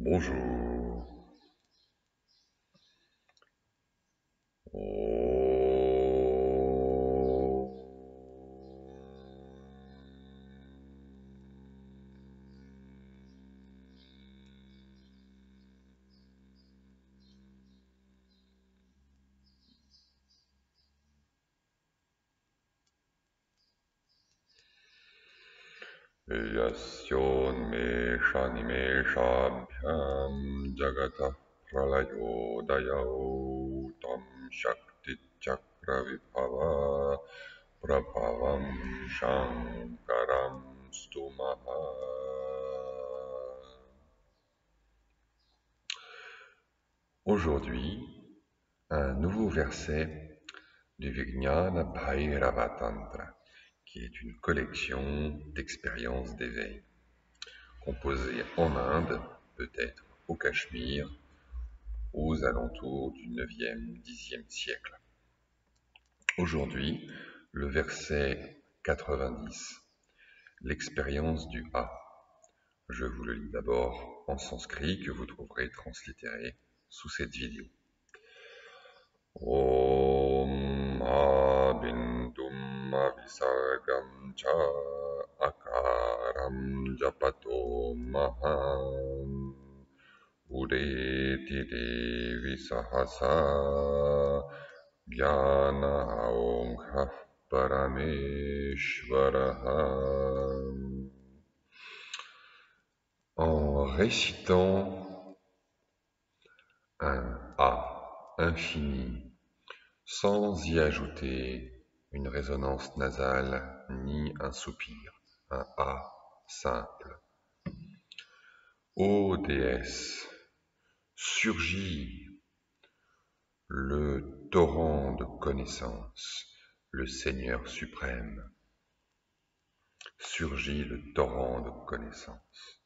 Bonjour. Yasyo Nimesha Nimeshabhyam Jagatah Pralayodayau Tam Shakti Chakra Vibhava Prabhavam Shankaram Stumaha. Aujourd'hui, un nouveau verset du Vijnana Bhairava Tantra, qui est une collection d'expériences d'éveil, composée en Inde, peut-être au Cachemire, aux alentours du 9e, 10e siècle. Aujourd'hui, le verset 90, l'expérience du A. Je vous le lis d'abord en sanskrit que vous trouverez translittéré sous cette vidéo. Om Abindum Avisargam Cha Akaram Japato Maham Udeti Devi Sahasa Jnana Omkha Parameshvaraha. En récitant un A infini, sans y ajouter une résonance nasale ni un soupir, un A simple. Ô déesse, surgit le torrent de connaissance, le Seigneur suprême. Surgit le torrent de connaissance,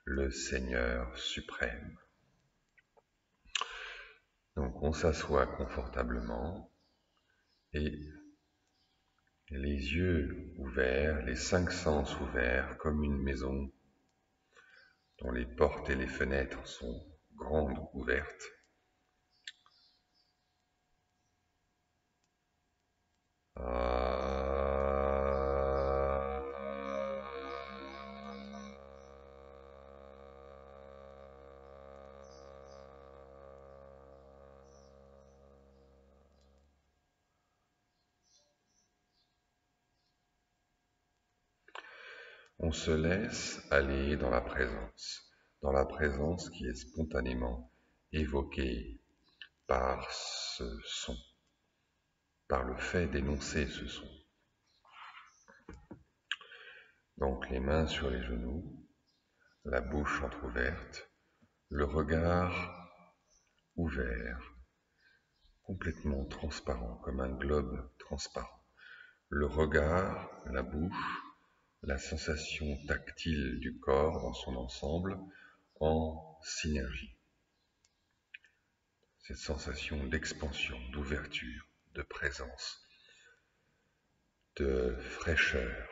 le Seigneur suprême. Donc on s'assoit confortablement et les yeux ouverts, les 5 sens ouverts comme une maison dont les portes et les fenêtres sont grandes ouvertes. On se laisse aller dans la présence qui est spontanément évoquée par ce son, par le fait d'énoncer ce son. Donc les mains sur les genoux, la bouche entr'ouverte, le regard ouvert, complètement transparent, comme un globe transparent. Le regard, la bouche, la sensation tactile du corps dans son ensemble en synergie. Cette sensation d'expansion, d'ouverture, de présence, de fraîcheur.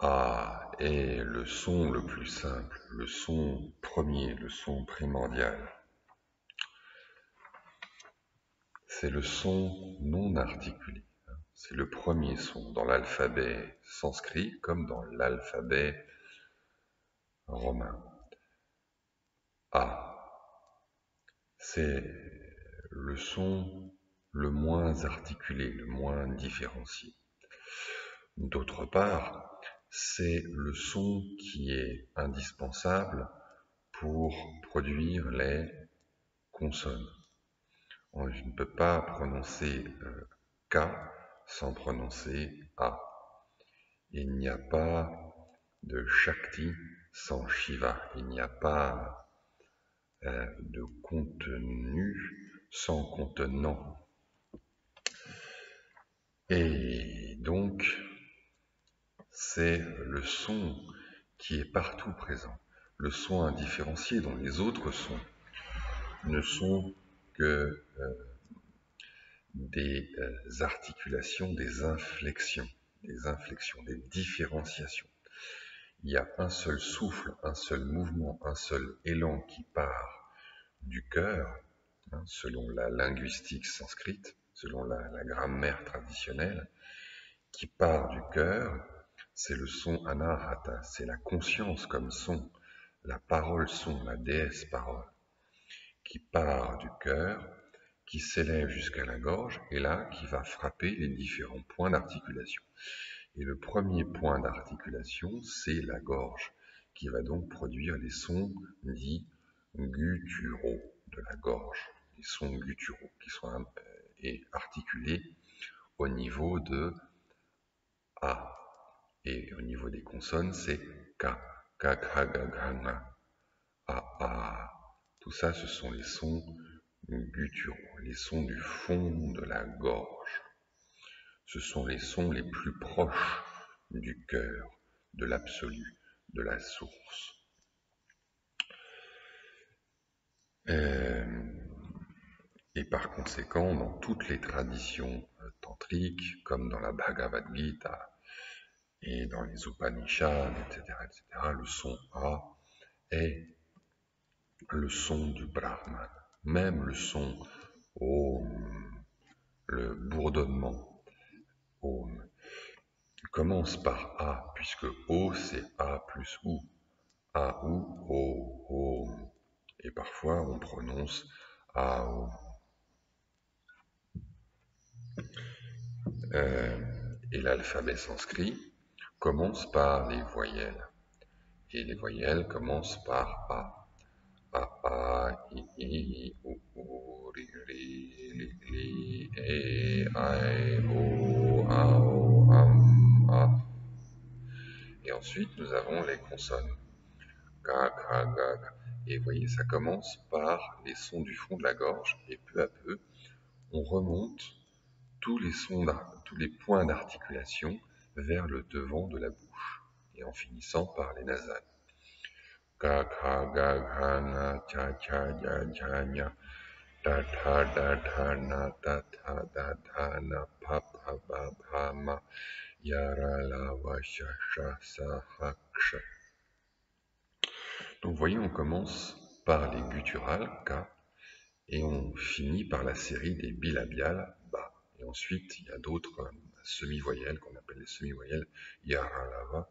A est le son le plus simple, le son premier, le son primordial. C'est le son non articulé. C'est le premier son dans l'alphabet sanskrit comme dans l'alphabet romain. A. C'est le son le moins articulé, le moins différencié. D'autre part, c'est le son qui est indispensable pour produire les consonnes. Je ne peux pas prononcer K sans prononcer A. Il n'y a pas de Shakti sans Shiva. Il n'y a pas de contenu sans contenant. Et donc, c'est le son qui est partout présent, le son indifférencié dont les autres sons ne sont que des articulations, des inflexions, des différenciations. Il y a un seul souffle, un seul mouvement, un seul élan qui part du cœur, selon la linguistique sanskrite, selon la grammaire traditionnelle, qui part du cœur, c'est le son anahata, c'est la conscience comme son, la parole son, la déesse parole, qui part du cœur, qui s'élève jusqu'à la gorge, et là, qui va frapper les différents points d'articulation. Et le premier point d'articulation, c'est la gorge, qui va donc produire les sons dits gutturaux de la gorge, les sons gutturaux, qui sont articulés au niveau de A. Et au niveau des consonnes, c'est K, K, K, G, G, A, A. Tout ça, ce sont les sons gutturaux, les sons du fond de la gorge. Ce sont les sons les plus proches du cœur, de l'absolu, de la source. Et par conséquent, dans toutes les traditions tantriques, comme dans la Bhagavad Gita et dans les Upanishads, etc., le son A est le son du Brahman. Même le son Om, le bourdonnement Om, commence par A, puisque O c'est A plus OU. A, OU, O, Om. Et parfois on prononce A, O. Et l'alphabet sanskrit commence par les voyelles. Et les voyelles commencent par A. A, I, U, Ri, Li, E, I, O, Ao, Am, A. Et ensuite, nous avons les consonnes. Ga, ga, ga, ga. Et vous voyez, ça commence par les sons du fond de la gorge, et peu à peu, on remonte tous les points d'articulation vers le devant de la bouche, et en finissant par les nasales. Ga, ga, ga, ga, na, cha, cha, ya, ya, nya. Da, ta, da, ta, na, da, ta, da, ta, na, pa, pa, ba, pa, ma. Ya, ra, la, wa, sha, sha, sa, ha, ksha. Donc vous voyez, on commence par les gutturales, K, et on finit par la série des bilabiales, Ba. Et ensuite, il y a d'autres semi-voyelles qu'on appelle les semi-voyelles, Yara, Lava.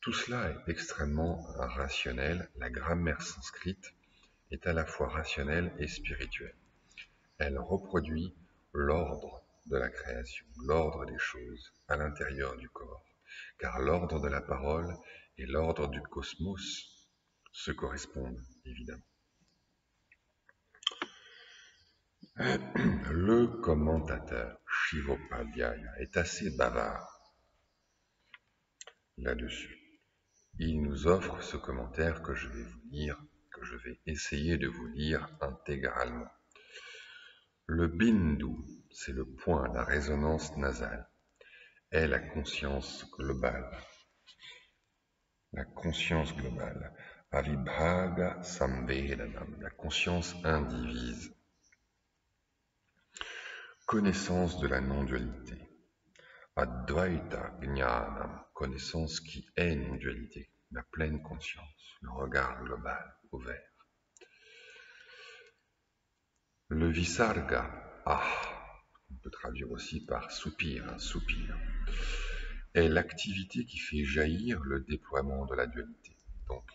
Tout cela est extrêmement rationnel. La grammaire sanskrite est à la fois rationnelle et spirituelle. Elle reproduit l'ordre de la création, l'ordre des choses à l'intérieur du corps, car l'ordre de la parole et l'ordre du cosmos se correspondent, évidemment. Le commentateur Shivopadhyaya est assez bavard là-dessus. Il nous offre ce commentaire que je vais vous lire, que je vais essayer de vous lire intégralement. Le bindu, c'est le point, la résonance nasale, est la conscience globale. La conscience globale, avibhaga samvedanam, la conscience indivise. Connaissance de la non-dualité. Advaita Jnanam, connaissance qui est non-dualité, la pleine conscience, le regard global, ouvert. Le Visarga, on peut traduire aussi par soupir, un soupir, est l'activité qui fait jaillir le déploiement de la dualité. Donc,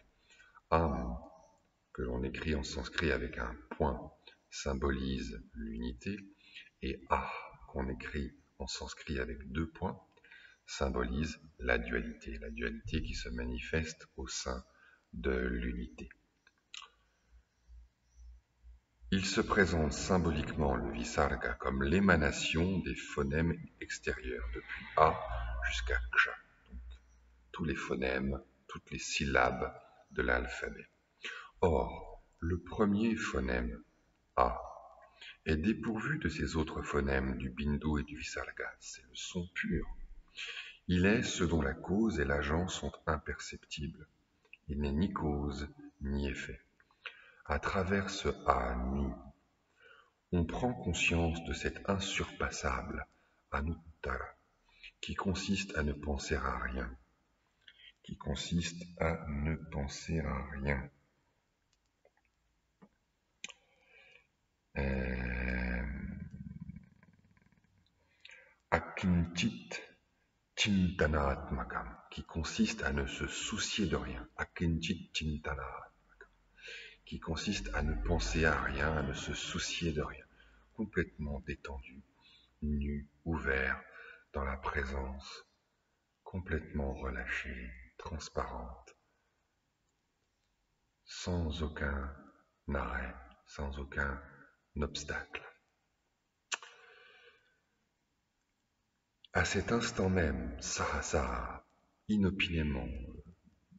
Am, que l'on écrit en sanskrit avec un point, symbolise l'unité, et qu'on écrit en sanskrit avec 2 points, symbolise la dualité qui se manifeste au sein de l'unité. Il se présente symboliquement, le Visarga, comme l'émanation des phonèmes extérieurs, depuis A jusqu'à Ksha, donc tous les phonèmes, toutes les syllabes de l'alphabet. Or, le premier phonème, A, est dépourvu de ces autres phonèmes du Bindu et du Visarga, c'est le son pur. Il est ce dont la cause et l'agent sont imperceptibles. Il n'est ni cause ni effet. À travers ce A nu, on prend conscience de cet insurpassable Anuttara, qui consiste à ne penser à rien, Akinchit Chintanatmakam, qui consiste à ne se soucier de rien, Akinchit Chintanatmakam, qui consiste à ne penser à rien, à ne se soucier de rien, complètement détendu, nu, ouvert, dans la présence, complètement relâchée, transparente, sans aucun arrêt, sans aucun obstacle. À cet instant même, Sahasrara, inopinément,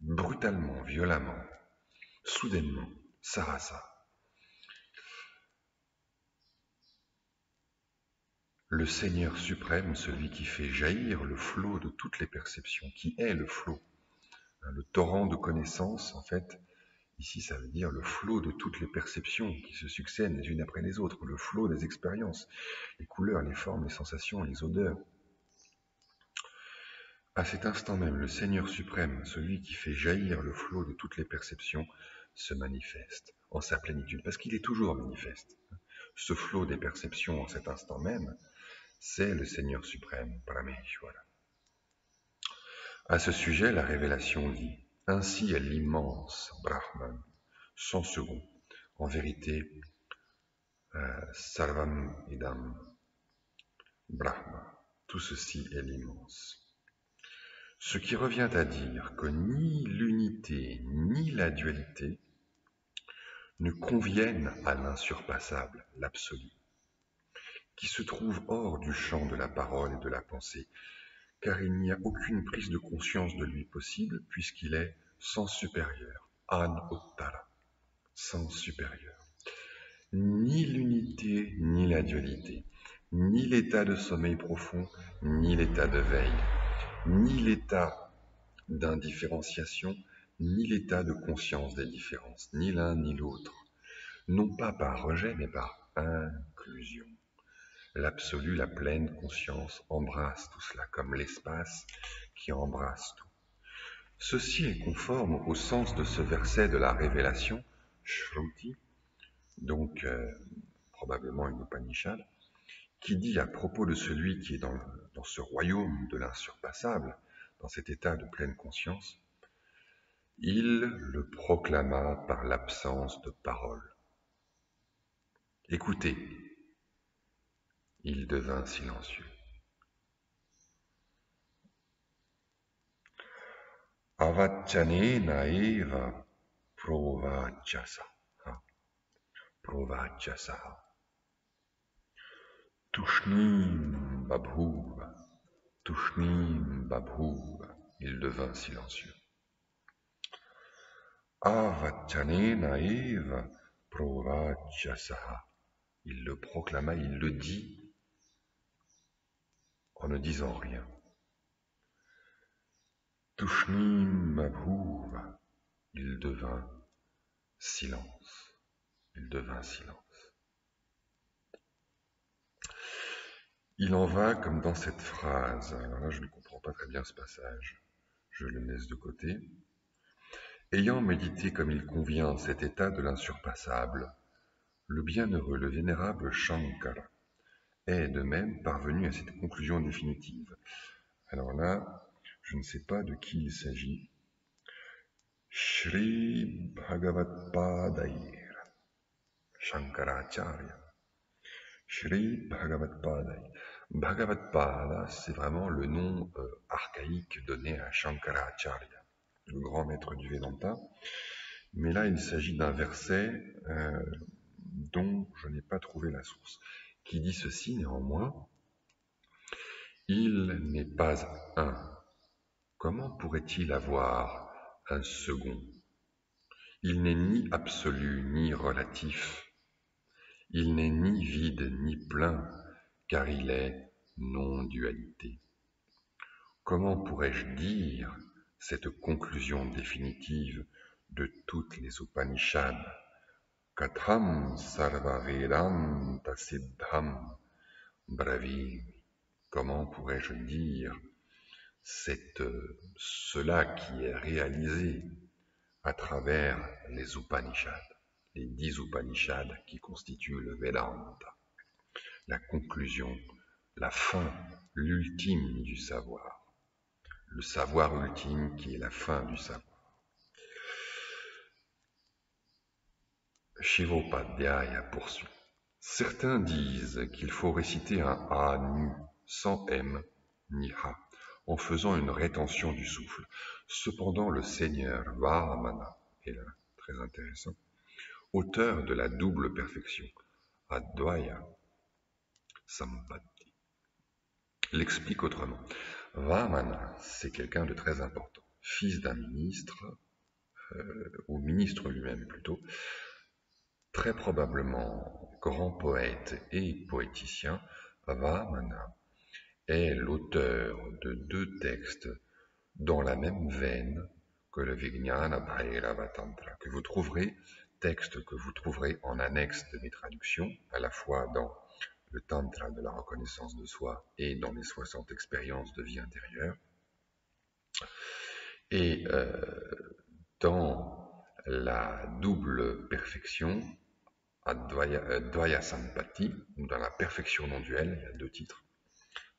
brutalement, violemment, soudainement, Sahasrara, le Seigneur suprême, celui qui fait jaillir le flot de toutes les perceptions, qui est le flot, le torrent de connaissances, en fait, ici ça veut dire le flot de toutes les perceptions qui se succèdent les unes après les autres, le flot des expériences, les couleurs, les formes, les sensations, les odeurs. À cet instant même, le Seigneur suprême, celui qui fait jaillir le flot de toutes les perceptions, se manifeste en sa plénitude, parce qu'il est toujours manifeste. Ce flot des perceptions en cet instant même, c'est le Seigneur suprême, Parameshwara. À ce sujet, la révélation dit « Ainsi est l'immense Brahman, sans second. En vérité, Sarvam Idam Brahma, tout ceci est l'immense. » Ce qui revient à dire que ni l'unité ni la dualité ne conviennent à l'insurpassable, l'absolu, qui se trouve hors du champ de la parole et de la pensée, car il n'y a aucune prise de conscience de lui possible, puisqu'il est sens supérieur, Anuttara, sens supérieur. Ni l'unité, ni la dualité, ni l'état de sommeil profond, ni l'état de veille, ni l'état d'indifférenciation, ni l'état de conscience des différences, ni l'un ni l'autre, non pas par rejet, mais par inclusion. L'absolu, la pleine conscience embrasse tout cela, comme l'espace qui embrasse tout. Ceci est conforme au sens de ce verset de la Révélation, Shruti, donc probablement une Upanishad, qui dit à propos de celui qui est dans ce royaume de l'insurpassable, dans cet état de pleine conscience, il le proclama par l'absence de parole. Écoutez, il devint silencieux. Avachanena eva provachasa. Tushnim babhuva, il devint silencieux. Avachanena eva provachasa, il le proclama, il le dit en ne disant rien. Tushnim babhuva, il devint silence. Il devint silence. Il en va comme dans cette phrase. Alors là, je ne comprends pas très bien ce passage. Je le laisse de côté. Ayant médité comme il convient cet état de l'insurpassable, le bienheureux, le vénérable Shankara est de même parvenu à cette conclusion définitive. Alors là, je ne sais pas de qui il s'agit. Shri Bhagavatpadaya, Shankaracharya. Shri Bhagavatpadaya. Bhagavatpada, c'est vraiment le nom archaïque donné à Shankaracharya, le grand maître du Vedanta. Mais là, il s'agit d'un verset dont je n'ai pas trouvé la source, qui dit ceci néanmoins: il n'est pas un. Comment pourrait-il avoir un second? Il n'est ni absolu ni relatif. Il n'est ni vide ni plein, car il est non-dualité. Comment pourrais-je dire cette conclusion définitive de toutes les Upanishads? Katham sarva vedanta siddham bravimi. Comment pourrais-je dire cela qui est réalisé à travers les Upanishads, les 10 Upanishads qui constituent le Vedanta, la conclusion, la fin, l'ultime du savoir, le savoir ultime qui est la fin du savoir. Shivopadhyaya poursuit. Certains disent qu'il faut réciter un A nu, sans M ni Ha, en faisant une rétention du souffle. Cependant, le Seigneur Vamana, et là, très intéressant, auteur de la double perfection, Advaya Sampatti, l'explique autrement. Vamana, c'est quelqu'un de très important, fils d'un ministre, ou ministre lui-même plutôt, très probablement grand poète et poéticien. Vamana est l'auteur de 2 textes dans la même veine que le Vijnana Bhairava Tantra, texte que vous trouverez en annexe de mes traductions, à la fois dans le Tantra de la reconnaissance de soi et dans les 60 expériences de vie intérieure. Et dans la double perfection, Advaya Sampatti, ou dans la perfection non duelle, il y a 2 titres,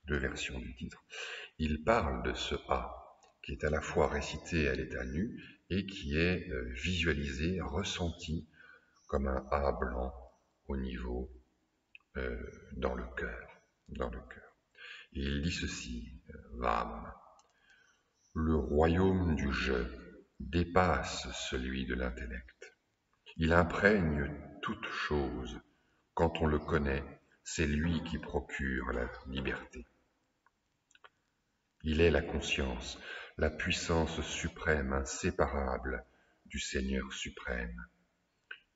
2 versions du titre, il parle de ce A, qui est à la fois récité à l'état nu et qui est visualisé, ressenti comme un A blanc au niveau dans le cœur. Et il dit ceci, Vam, le royaume du je dépasse celui de l'intellect. Il imprègne toute chose. Quand on le connaît, c'est lui qui procure la liberté. Il est la conscience, la puissance suprême inséparable du Seigneur suprême.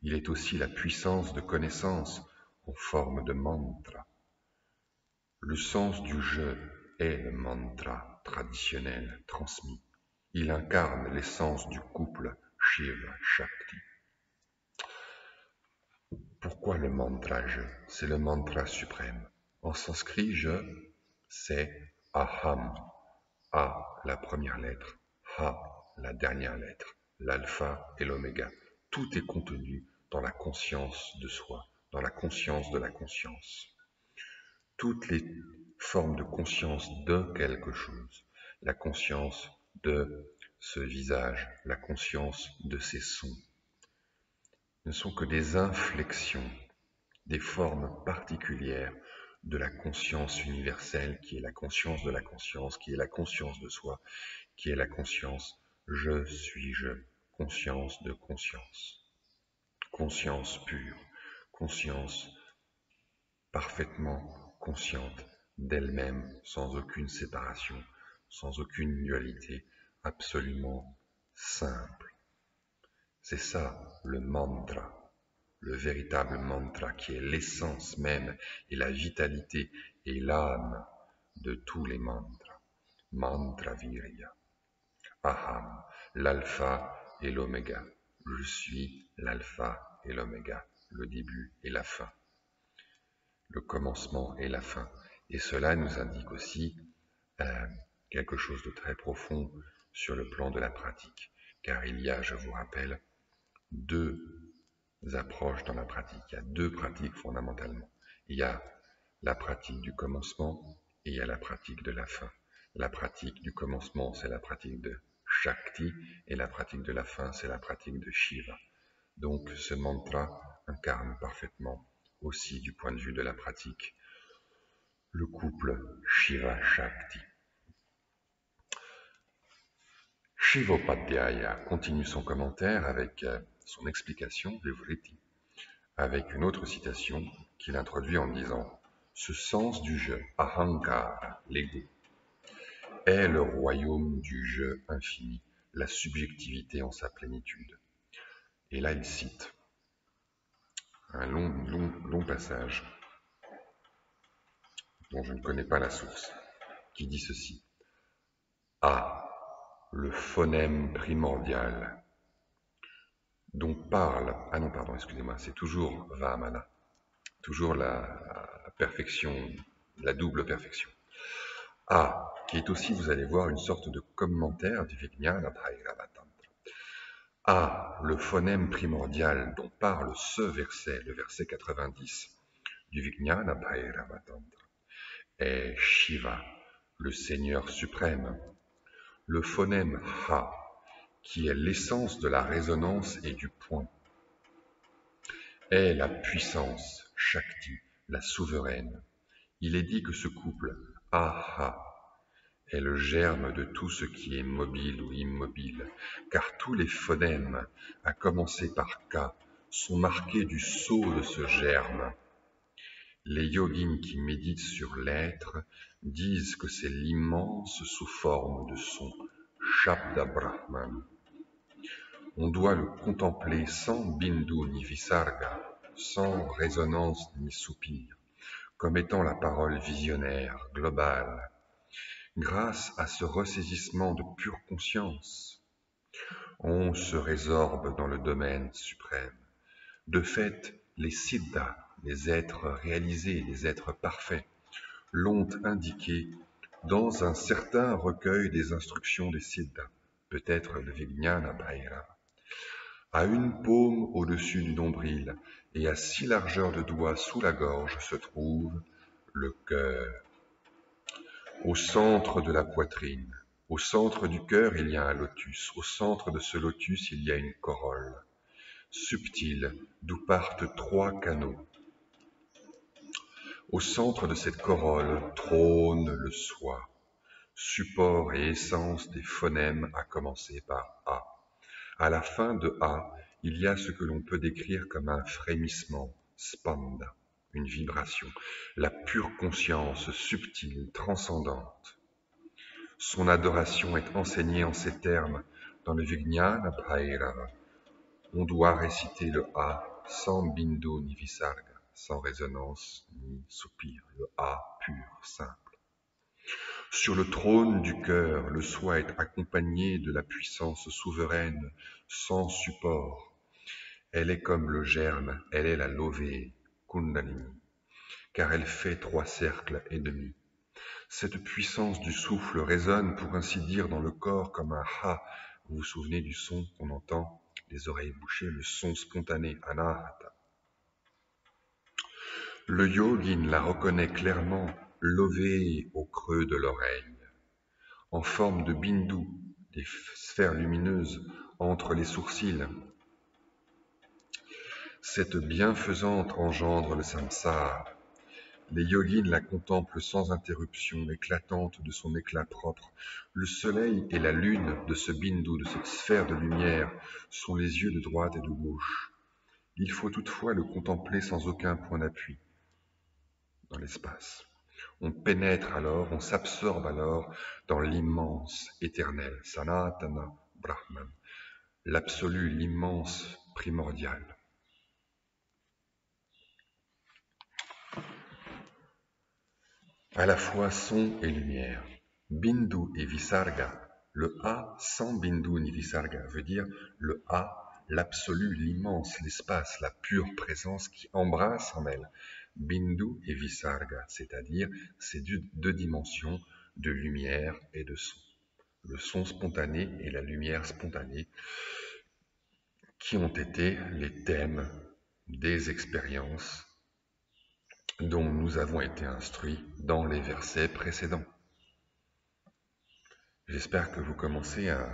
Il est aussi la puissance de connaissance en forme de mantra. Le sens du je est le mantra traditionnel transmis. Il incarne l'essence du couple Shiva-Shakti. Pourquoi le mantra je? C'est le mantra suprême. En sanskrit, je, c'est aham. A, la première lettre, Ha, la dernière lettre, l'alpha et l'oméga. Tout est contenu dans la conscience de soi, dans la conscience de la conscience. Toutes les formes de conscience de quelque chose, la conscience de ce visage, la conscience de ces sons, ne sont que des inflexions, des formes particulières de la conscience universelle qui est la conscience de la conscience, qui est la conscience de soi, qui est la conscience je suis je, conscience de conscience, conscience pure, conscience parfaitement consciente d'elle-même, sans aucune séparation, sans aucune dualité, absolument simple. C'est ça le mantra, le véritable mantra qui est l'essence même et la vitalité et l'âme de tous les mantras. Mantra Virya. Aham, l'alpha et l'oméga. Je suis l'alpha et l'oméga, le début et la fin, le commencement et la fin. Et cela nous indique aussi quelque chose de très profond sur le plan de la pratique, car il y a, je vous rappelle, deux approches dans la pratique. Il y a deux pratiques fondamentalement. Il y a la pratique du commencement et il y a la pratique de la fin. La pratique du commencement, c'est la pratique de Shakti, et la pratique de la fin, c'est la pratique de Shiva. Donc ce mantra incarne parfaitement, aussi du point de vue de la pratique, le couple Shiva-Shakti. Shivopadhyaya continue son commentaire avec son explication Vivriti, avec une autre citation qu'il introduit en disant « Ce sens du jeu, Ahankara, l'ego, est le royaume du jeu infini, la subjectivité en sa plénitude. » Et là, il cite un long passage dont je ne connais pas la source, qui dit ceci. A, le phonème primordial dont parle... Ah non, pardon, excusez-moi, c'est toujours Vamana, toujours la perfection, la double perfection. A, qui est aussi, vous allez voir, une sorte de commentaire du Vijnana Bhairava Tantra. A, le phonème primordial dont parle ce verset, le verset 90 du Vijnana Bhairava Tantra, est Shiva, le Seigneur suprême. Le phonème Ha, qui est l'essence de la résonance et du point, est la puissance, Shakti, la souveraine. Il est dit que ce couple, Ha, est le germe de tout ce qui est mobile ou immobile, car tous les phonèmes, à commencer par Ka, sont marqués du sceau de ce germe. Les yogins qui méditent sur l'être disent que c'est l'immense sous forme de son, Shabda Brahman. On doit le contempler sans bindu ni visarga, sans résonance ni soupir, comme étant la parole visionnaire, globale. Grâce à ce ressaisissement de pure conscience, on se résorbe dans le domaine suprême. De fait, les siddhas, les êtres réalisés, les êtres parfaits, l'ont indiqué dans un certain recueil des instructions des siddhas, peut-être le Vijnana Bhairava. À une paume au-dessus du nombril et à 6 largeurs de doigts sous la gorge se trouve le cœur. Au centre de la poitrine, au centre du cœur, il y a un lotus. Au centre de ce lotus, il y a une corolle subtile d'où partent 3 canaux. Au centre de cette corolle trône le soi, support et essence des phonèmes à commencer par A. À la fin de A, il y a ce que l'on peut décrire comme un frémissement, spanda, une vibration, la pure conscience subtile, transcendante. Son adoration est enseignée en ces termes dans le Vijnana Bhairava. On doit réciter le A sans bindu ni visarga, sans résonance ni soupir, le A pur, simple. Sur le trône du cœur, le soi est accompagné de la puissance souveraine, sans support. Elle est comme le germe, elle est la lovée, Kundalini, car elle fait 3 cercles et demi. Cette puissance du souffle résonne, pour ainsi dire, dans le corps comme un ha. Vous vous souvenez du son qu'on entend, les oreilles bouchées, le son spontané, anahata. Le yogin la reconnaît clairement, lovée au creux de l'oreille, en forme de bindu, des sphères lumineuses entre les sourcils. Cette bienfaisante engendre le samsara. Les yogins la contemplent sans interruption, éclatante de son éclat propre. Le soleil et la lune de ce bindu, de cette sphère de lumière, sont les yeux de droite et de gauche. Il faut toutefois le contempler sans aucun point d'appui dans l'espace. On pénètre alors, on s'absorbe alors dans l'immense, éternel, Sanatana Brahman, l'absolu, l'immense, primordial. À la fois son et lumière. Bindu et Visarga. Le A sans Bindu ni Visarga veut dire le A, l'absolu, l'immense, l'espace, la pure présence qui embrasse en elle Bindu et Visarga, c'est-à-dire ces deux dimensions de lumière et de son. Le son spontané et la lumière spontanée qui ont été les thèmes des expériences dont nous avons été instruits dans les versets précédents. J'espère que vous commencez à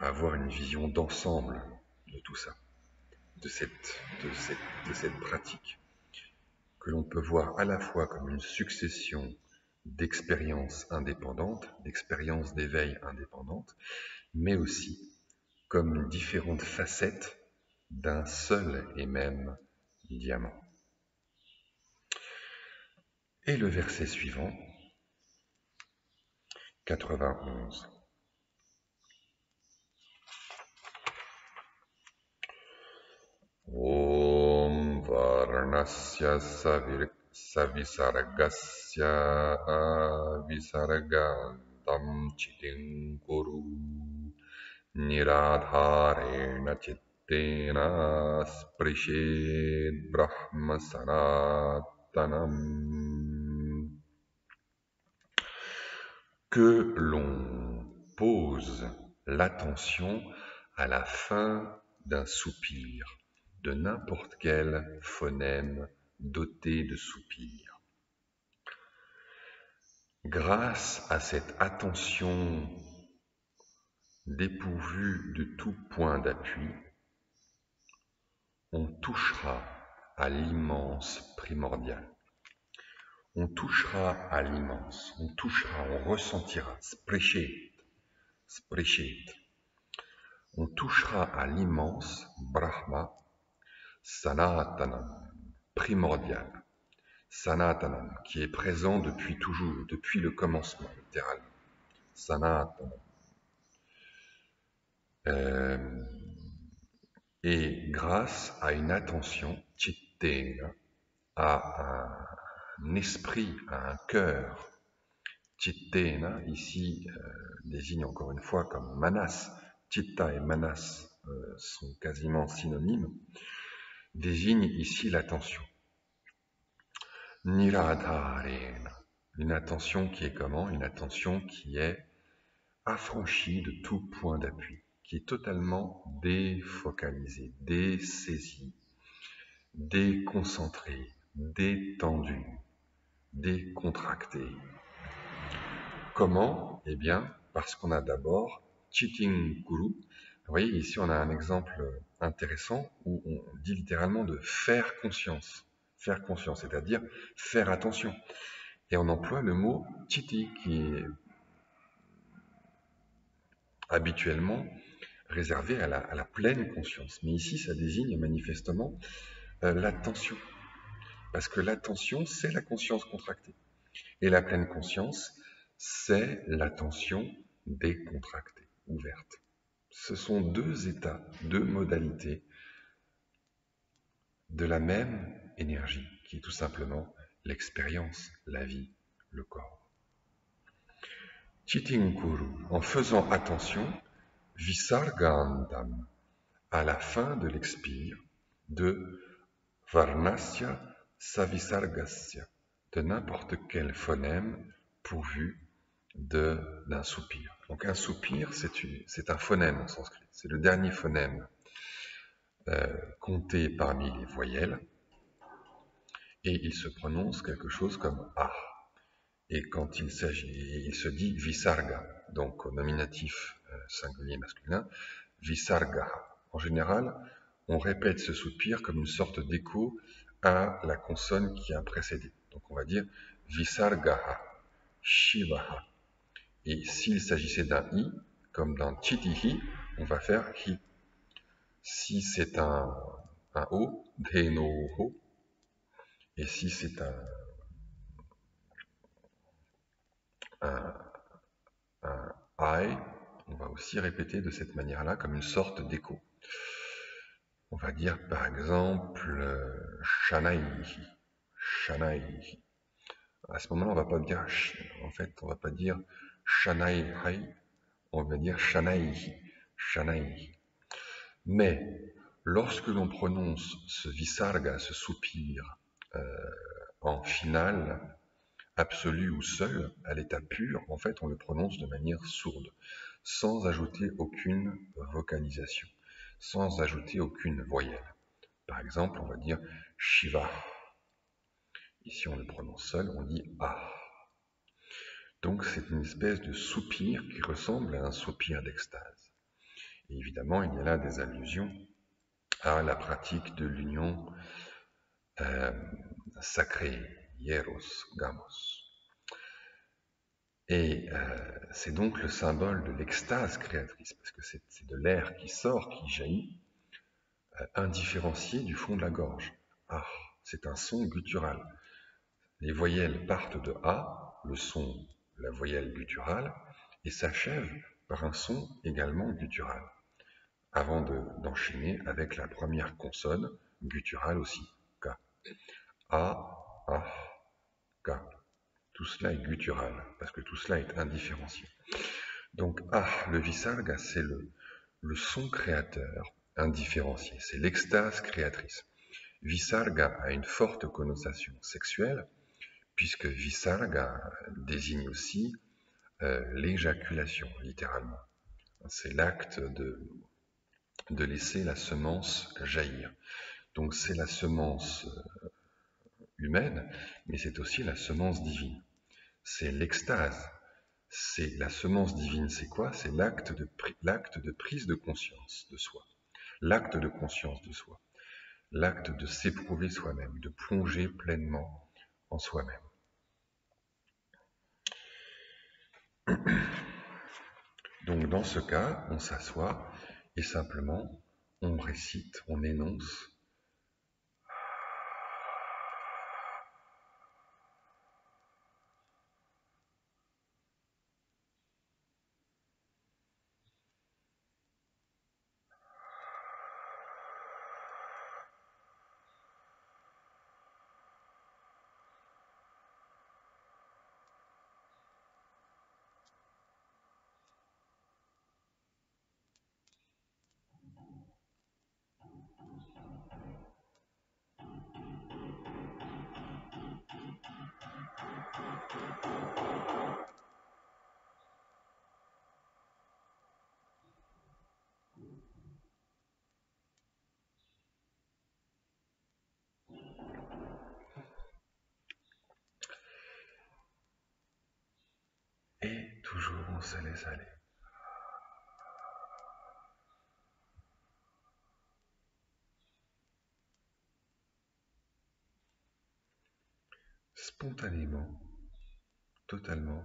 avoir une vision d'ensemble de tout ça, de cette pratique, que l'on peut voir à la fois comme une succession d'expériences indépendantes, d'expériences d'éveil indépendantes, mais aussi comme différentes facettes d'un seul et même diamant. Et le verset suivant, 91. Om Varnasya Savisargasya Visargandam Chitim Kuru Niradharena Chittena Sprished Brahma Sanatanam. Que l'on pose l'attention à la fin d'un soupir, de n'importe quel phonème doté de soupir. Grâce à cette attention dépourvue de tout point d'appui, on touchera à l'immense primordial. On touchera à l'immense, on touchera, on ressentira, sprishet. On touchera à l'immense Brahma Sanatanam, primordial. Sanatanam, qui est présent depuis toujours, depuis le commencement, littéralement. Sanatanam. Et grâce à une attention, chittena, à un esprit, à un cœur, chittena, ici, désigne encore une fois comme manas. Chitta et manas sont quasiment synonymes, désigne ici l'attention. Niradharena, une attention qui est comment? Une attention qui est affranchie de tout point d'appui, qui est totalement défocalisée, dessaisie, déconcentrée, détendue, décontractée. Comment? Eh bien, parce qu'on a d'abord Chitim Kuru. Vous voyez, ici on a un exemple intéressant où on dit littéralement de faire conscience. Faire conscience, c'est-à-dire faire attention. Et on emploie le mot Chiti qui est habituellement réservé à la pleine conscience. Mais ici, ça désigne manifestement l'attention. Parce que l'attention, c'est la conscience contractée. Et la pleine conscience, c'est l'attention décontractée, ouverte. Ce sont deux états, deux modalités de la même énergie, qui est tout simplement l'expérience, la vie, le corps. Chitim Kuru, en faisant attention, Visargandam, à la fin de l'expire, de Varnasya Savisargasya, de n'importe quel phonème pourvu d'un soupir. Donc un soupir, c'est un phonème en sanskrit, c'est le dernier phonème compté parmi les voyelles, et il se prononce quelque chose comme A. Et quand il se dit visarga, donc au nominatif singulier masculin, visarga. En général, on répète ce soupir comme une sorte d'écho à la consonne qui a précédé. Donc on va dire visargaha, shivaha. Et s'il s'agissait d'un i, comme dans chitihi, on va faire hi. Si c'est un o, dhenoho. Et si c'est un I, on va aussi répéter de cette manière-là, comme une sorte d'écho. On va dire par exemple Shanaihi, Shanaihi. À ce moment-là, on va pas dire, en fait, on va pas dire Shanaihai, on va dire Shanaihi, Shanaihi. Mais lorsque l'on prononce ce visarga, ce soupir, en finale, absolu ou seul, à l'état pur, en fait, on le prononce de manière sourde, sans ajouter aucune vocalisation, sans ajouter aucune voyelle. Par exemple, on va dire Shiva. Ici, on le prononce seul, on dit Ah. Donc, c'est une espèce de soupir qui ressemble à un soupir d'extase. Et évidemment, il y a là des allusions à la pratique de l'union sacrée, hieros, gamos. Et c'est donc le symbole de l'extase créatrice, parce que c'est de l'air qui sort, qui jaillit, indifférencié du fond de la gorge. Ah, c'est un son guttural. Les voyelles partent de A, le son, la voyelle gutturale, et s'achèvent par un son également guttural, avant d'enchaîner avec la première consonne gutturale aussi, K. A, A, K. Tout cela est guttural, parce que tout cela est indifférencié. Donc, le visarga, c'est le son créateur indifférencié, c'est l'extase créatrice. Visarga a une forte connotation sexuelle, puisque visarga désigne aussi l'éjaculation, littéralement. C'est l'acte de laisser la semence jaillir. Donc c'est la semence humaine, mais c'est aussi la semence divine. C'est l'extase. C'est la semence divine, c'est quoi? C'est l'acte de prise de conscience de soi. L'acte de conscience de soi. L'acte de s'éprouver soi-même, de plonger pleinement en soi-même. Donc dans ce cas, on s'assoit et simplement on récite, on énonce et toujours on se laisse aller. Spontanément, totalement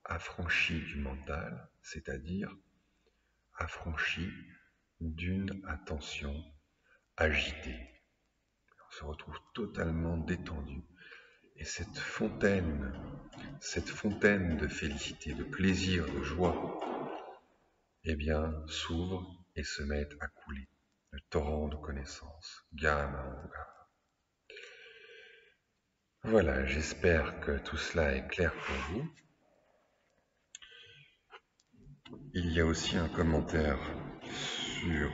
affranchi du mental, c'est-à-dire affranchi d'une attention agitée. On se retrouve totalement détendu. Et cette fontaine de félicité, de plaisir, de joie, eh bien, s'ouvre et se met à couler. Le torrent de connaissances. Gama. Voilà, j'espère que tout cela est clair pour vous. Il y a aussi un commentaire sur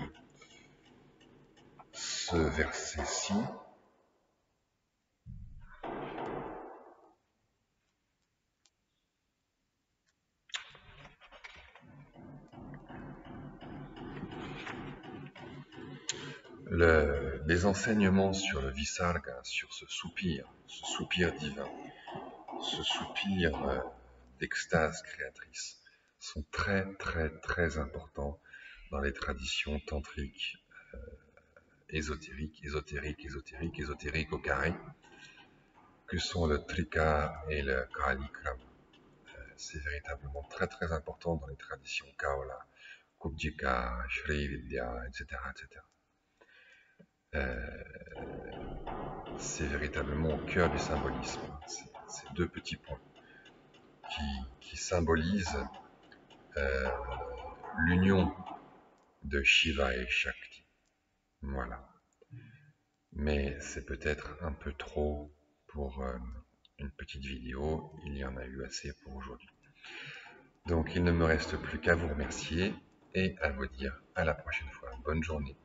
ce verset-ci. Les enseignements sur le visarga, sur ce soupir divin, ce soupir d'extase créatrice, sont très très très importants dans les traditions tantriques ésotériques au carré, que sont le Trika et le Kalikram. C'est véritablement très très important dans les traditions Kaola, Kubjika, Shri Vidya, etc. C'est véritablement au cœur du symbolisme. Ces deux petits points qui symbolisent l'union de Shiva et Shakti. Voilà. Mais c'est peut-être un peu trop pour une petite vidéo. Il y en a eu assez pour aujourd'hui. Donc il ne me reste plus qu'à vous remercier et à vous dire à la prochaine fois. Bonne journée.